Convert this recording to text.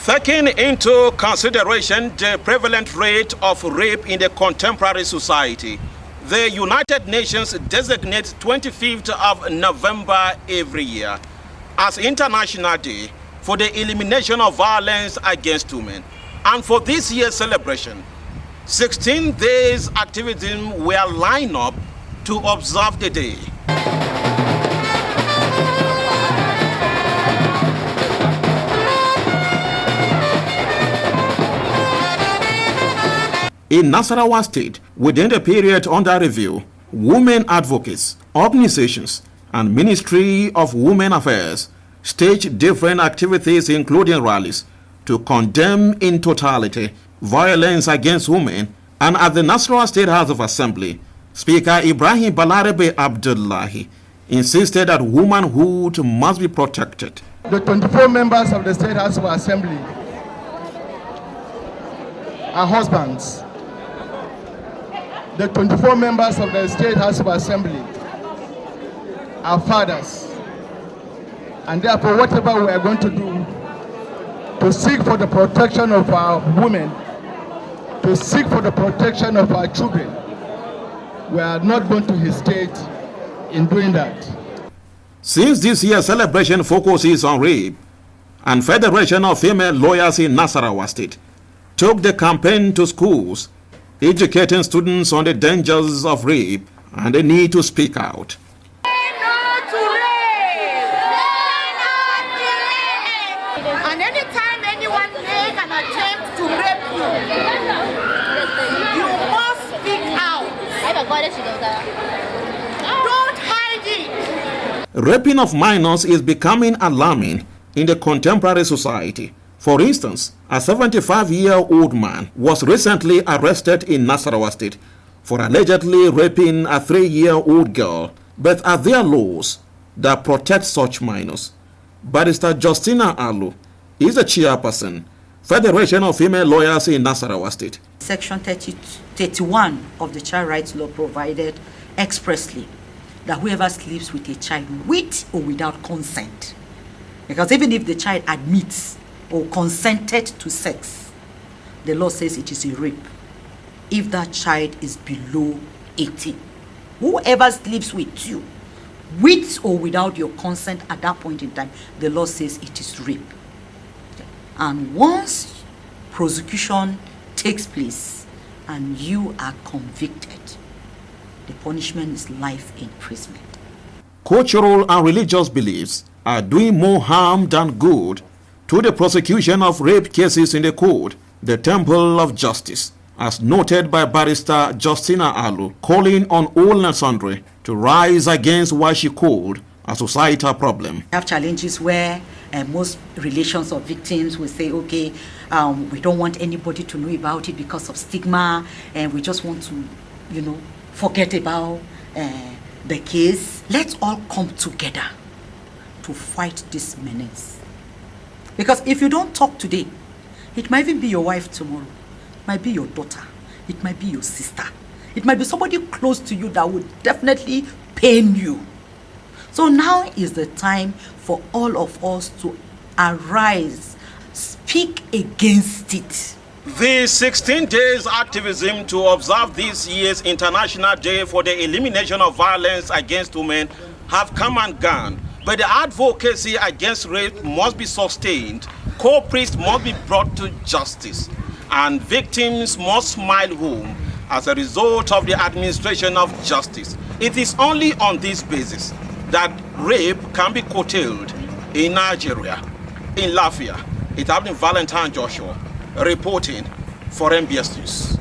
Taking into consideration the prevalent rate of rape in the contemporary society, the United Nations designates 25th of November every year as International Day for the Elimination of Violence Against Women. And for this year's celebration, 16 days activism were lined up to observe the day. In Nasarawa State, within the period under review, women advocates, organizations, and Ministry of Women Affairs staged different activities including rallies to condemn in totality violence against women. And at the Nasarawa State House of Assembly, Speaker Ibrahim Balarabe Abdullahi insisted that womanhood must be protected. The 24 members of the State House of Assembly are husbands. The 24 members of the State House of Assembly are fathers. And therefore, whatever we are going to do to seek for the protection of our women, to seek for the protection of our children, we are not going to hesitate in doing that. Since this year's celebration focuses on rape, and Federation of Female Lawyers in Nasarawa State took the campaign to schools, educating students on the dangers of rape and the need to speak out. Say no to rape! Say no to rape! And anytime anyone makes an attempt to rape you, you must speak out. Don't hide it. Raping of minors is becoming alarming in the contemporary society. For instance, a 75-year-old man was recently arrested in Nasarawa State for allegedly raping a 3-year-old girl. But are there laws that protect such minors? Barrister Justina Alu is the chairperson, Federation of Female Lawyers in Nasarawa State. Section 31 of the Child Rights Law provided expressly that whoever sleeps with a child with or without consent, because even if the child admits or consented to sex, the law says it is a rape if that child is below 18. Whoever sleeps with you, with or without your consent at that point in time, the law says it is rape. And once prosecution takes place and you are convicted, the punishment is life imprisonment. Cultural and religious beliefs are doing more harm than good to the prosecution of rape cases in the court, the Temple of Justice, as noted by Barrister Justina Alu, calling on all and sundry to rise against what she called a societal problem. We have challenges where most relations of victims will say, okay, we don't want anybody to know about it because of stigma, and we just want to, forget about the case. Let's all come together to fight this menace. Because if you don't talk today, it might even be your wife tomorrow. It might be your daughter. It might be your sister. It might be somebody close to you that would definitely pain you. So now is the time for all of us to arise, speak against it. The 16 days activism to observe this year's International Day for the Elimination of Violence Against Women have come and gone. But the advocacy against rape must be sustained, culprits must be brought to justice, and victims must smile home as a result of the administration of justice. It is only on this basis that rape can be curtailed in Nigeria. In Lafia, it happened in Valentine Joshua, reporting for MBS News.